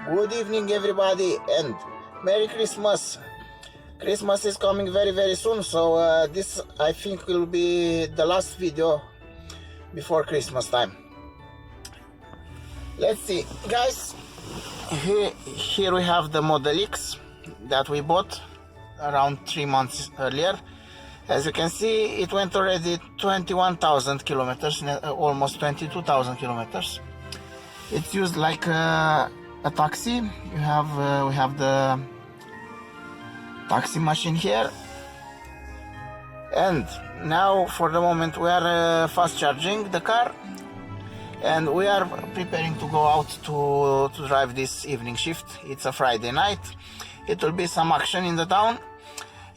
Good evening, everybody, and Merry Christmas. Christmas is coming very soon, so this I think will be the last video before Christmas time. Let's see, guys. Here we have the Model X that we bought around 3 months earlier. As you can see, it went already 21,000 kilometers, almost 22,000 kilometers. It's used like a taxi. We have the taxi machine here, and now for the moment we are fast charging the car, and we are preparing to go out to drive this evening shift. It's a Friday night. It will be some action in the town.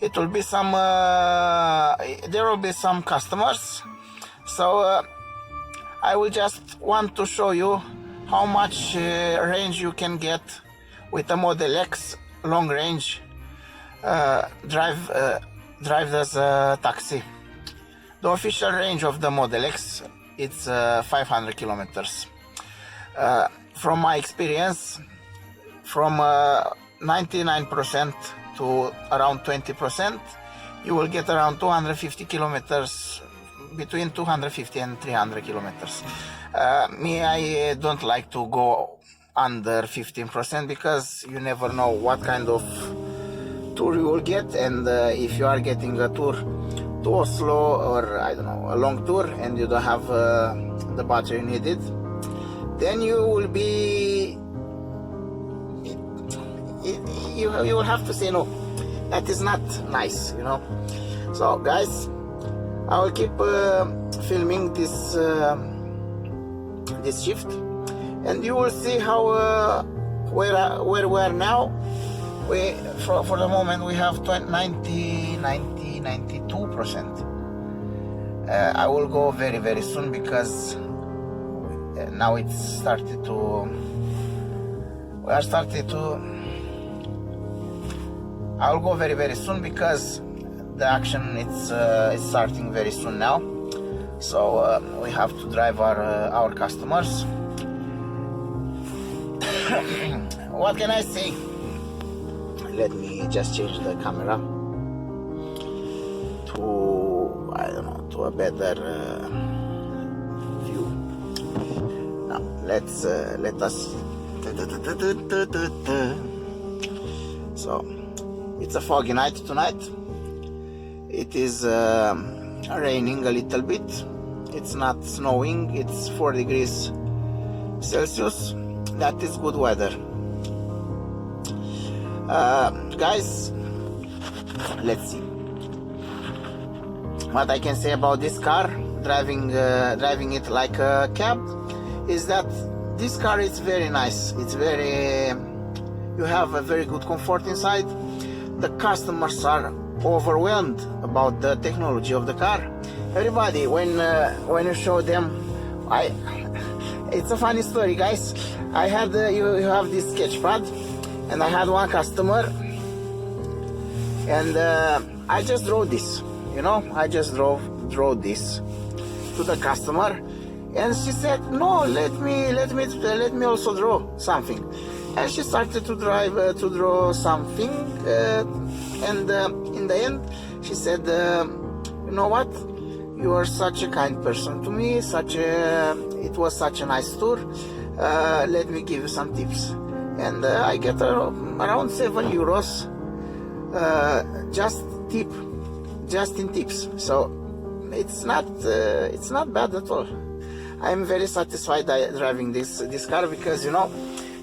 It will be some there will be some customers, so I will just want to show you how much range you can get with a Model X long range drive as a taxi. The official range of the Model X, it's 500 kilometers. From my experience, from 99% to around 20%, you will get around 250 kilometers, between 250 and 300 kilometers. Me, I don't like to go under 15% because you never know what kind of tour you will get, and if you are getting a tour to Oslo or I don't know, a long tour, and you don't have the battery needed, then you will be you will have to say no. That is not nice, you know. So guys, I will keep filming this this shift, and you will see how where we are now. We for the moment we have 92%. I will go very soon because now it's started to. We are started to. I will go very soon because the action it's starting very soon now. So we have to drive our customers. What can I say? Let me just change the camera to, I don't know, to a better view. Now let us. So it's a foggy night tonight. It is raining a little bit. It's not snowing. It's 4 degrees Celsius. That is good weather. Guys, let's see what I can say about this car. Driving it like a cab is that this car is very nice. It's very, you have a very good comfort inside. The customers are overwhelmed about the technology of the car. Everybody, when you show them, it's a funny story, guys. I had you have this sketch pad, and I had one customer, and I just draw this, you know. I just draw this to the customer, and she said, "No, let me also draw something." And she started to draw something, and in the end, she said, "You know what? You are such a kind person to me. It was such a nice tour. Let me give you some tips." And I get around €7 just in tips. So it's not bad at all. I'm very satisfied driving this car because, you know,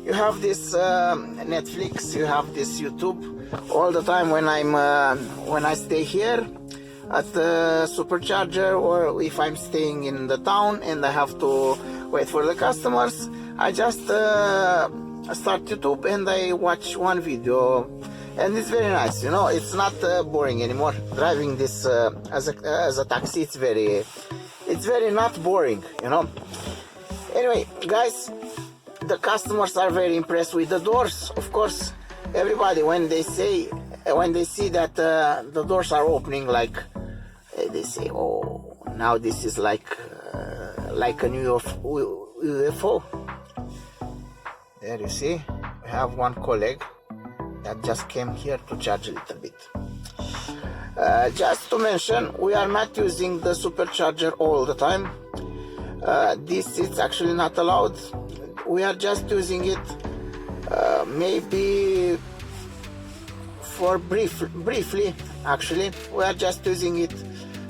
you have this Netflix, you have this YouTube all the time when I stay here at the supercharger, or if I'm staying in the town and I have to wait for the customers, I just start YouTube and I watch one video, and it's very nice, you know. It's not boring anymore. Driving this as a taxi, it's very not boring, you know. Anyway, guys, the customers are very impressed with the doors. Of course, everybody, when they see that the doors are opening, like they say, "Oh, now this is like a new UFO." There you see, we we have one colleague that just came here to charge a little bit. Just to mention, we are not using the supercharger all the time. This is actually not allowed. We are just using it maybe for briefly. Actually, we are just using it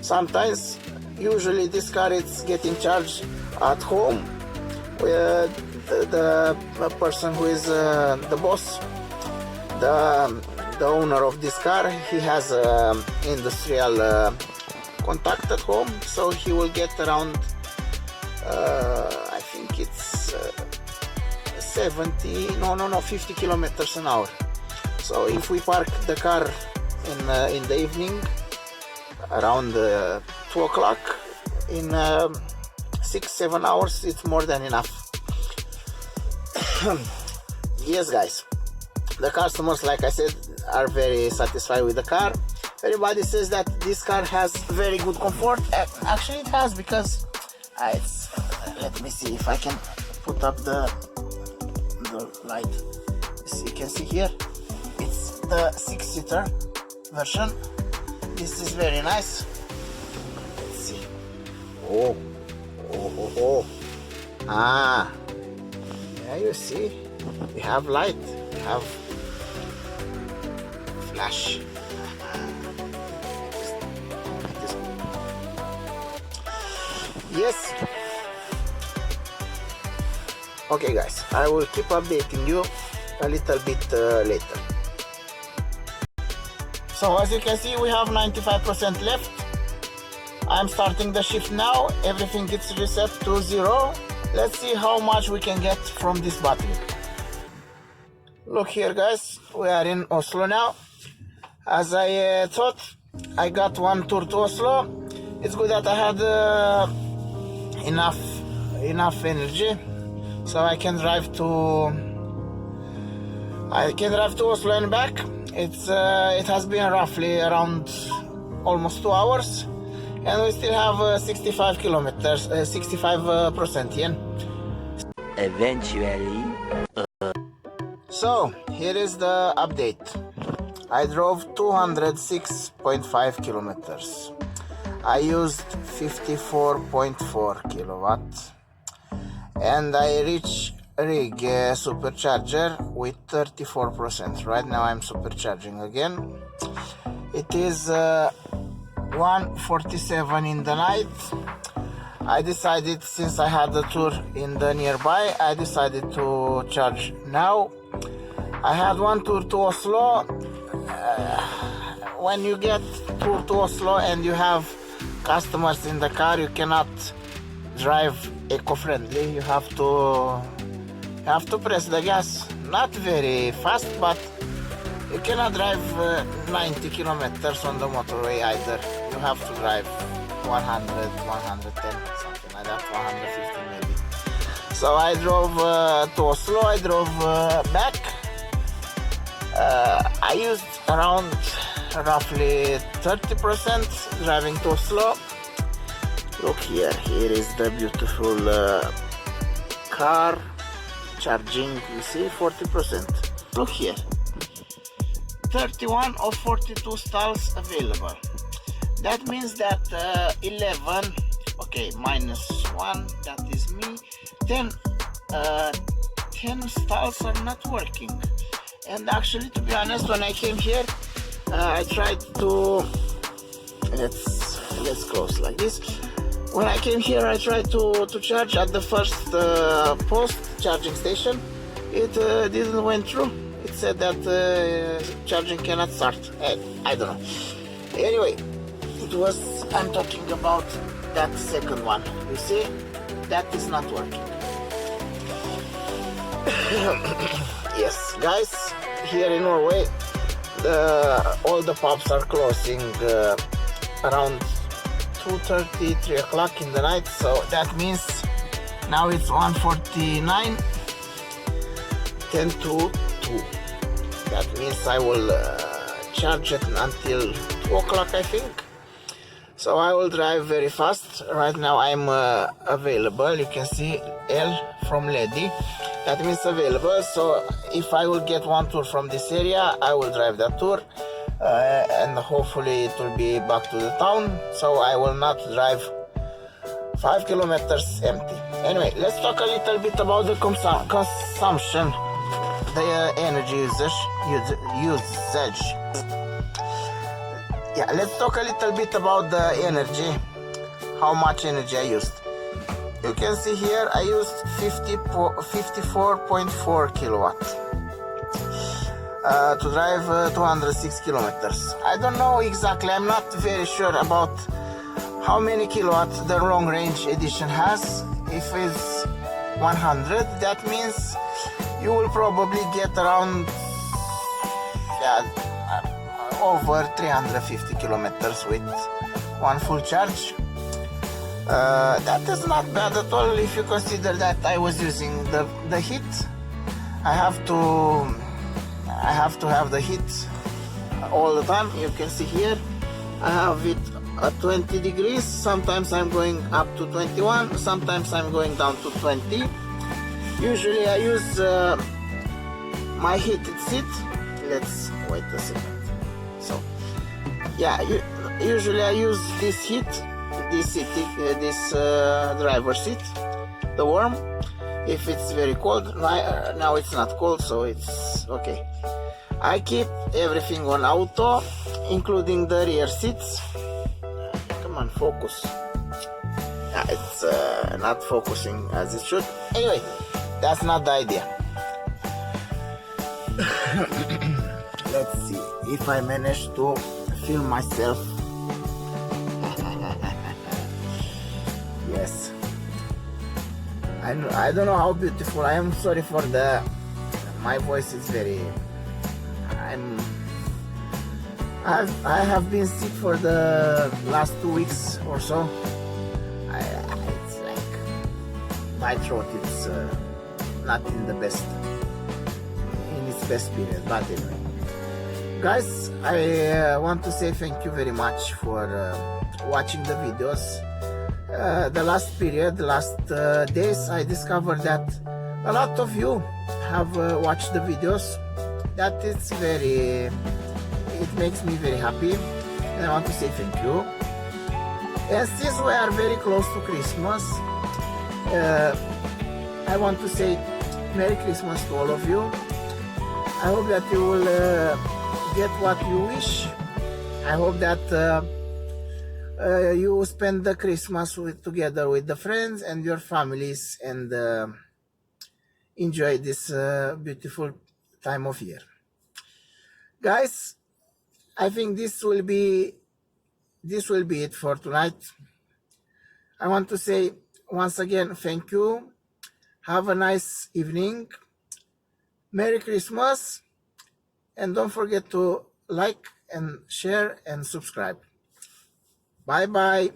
sometimes. Usually this car is getting charged at home. The person who is the boss, the owner of this car, he has industrial contact at home, so he will get around I think it's 50 kilometers an hour. So if we park the car in the evening around 2 o'clock, in 6-7 hours it's more than enough. Yes guys, the customers, like I said, are very satisfied with the car. Everybody says that this car has very good comfort. Actually it has, because it's let me see if I can put up the light. You can see here, it's the 6-seater version. This is very nice. Let's see. Oh. Ah, yeah, you see, we have light, we have flash. Yes. Okay guys, I will keep updating you a little bit later. So as you can see, we have 95% left. I'm starting the shift now. Everything gets reset to 0. Let's see how much we can get from this battery. Look here guys, we are in Oslo now. As I thought, I got one tour to Oslo. It's good that I had enough energy, so I can drive to Oslo and back. It has been roughly around almost 2 hours, and we still have 65 kilometers, 65% yen. Eventually. So here is the update. I drove 206.5 kilometers. I used 54.4 kilowatt, and I reached rig supercharger with 34%. Right now I'm supercharging again. It is 1:47 in the night. I decided, since I had a tour in the nearby, I decided to charge now. I had one tour to Oslo. When you get tour to Oslo and you have customers in the car, you cannot drive eco-friendly. You have to press the gas, not very fast, but you cannot drive 90 kilometers on the motorway either. You have to drive 100, 110, something like that, 150 maybe. So I drove to Oslo, I drove back. I used around roughly 30% driving to Oslo. Look here, here is the beautiful car charging. You see, 40%. Look here, 31 of 42 stalls available. That means that 11, okay, minus 1, that is me, 10 stalls are not working. And actually, to be honest, when I came here, I tried to, let's close like this. When I came here, I tried to charge at the first post charging station. It didn't went through. It said that charging cannot start. I don't know. Anyway, I'm talking about that second one. You see, that is not working. Yes, guys, here in Norway, all the pubs are closing around 2:30, 3 o'clock in the night. So that means now it's 1:49, 10 to 2. That means I will charge it until 2 o'clock, I think. So I will drive very fast. Right now I'm available. You can see L from Lady. That means available. So if I will get one tour from this area, I will drive that tour, and hopefully it will be back to the town, so I will not drive 5 kilometers empty. Anyway, let's talk a little bit about the consumption, the energy usage. Yeah, let's talk a little bit about the energy, how much energy I used. You can see here I used 54.4 kilowatt to drive 206 kilometers. I don't know exactly, I'm not very sure about how many kilowatt the long range edition has. If it's 100, that means you will probably get around over 350 kilometers with one full charge. That is not bad at all if you consider that I was using the heat. I have to have the heat all the time. You can see here I have it at 20 degrees. Sometimes I'm going up to 21, sometimes I'm going down to 20. Usually I use my heated seat. Let's wait a second. So yeah, usually I use this driver seat, the warm. If it's very cold, now it's not cold, so it's okay. I keep everything on auto, including the rear seats. Come on, focus. It's not focusing as it should. Anyway, that's not the idea. Let's see if I manage to film myself. Yes, I don't know how beautiful. I am sorry for my voice is very, I have been sick for the last 2 weeks or so. It's like my throat is not in its best period. But anyway, guys, I want to say thank you very much for watching the videos. The last days, I discovered that a lot of you have watched the videos. That is it makes me very happy, and I want to say thank you. And since we are very close to Christmas, I want to say Merry Christmas to all of you. I hope that you will get what you wish. I hope that you spend the Christmas together with the friends and your families, and enjoy this beautiful time of year. Guys, I think this will be it for tonight. I want to say once again thank you. Have a nice evening. Merry Christmas, and don't forget to like and share and subscribe. Bye bye.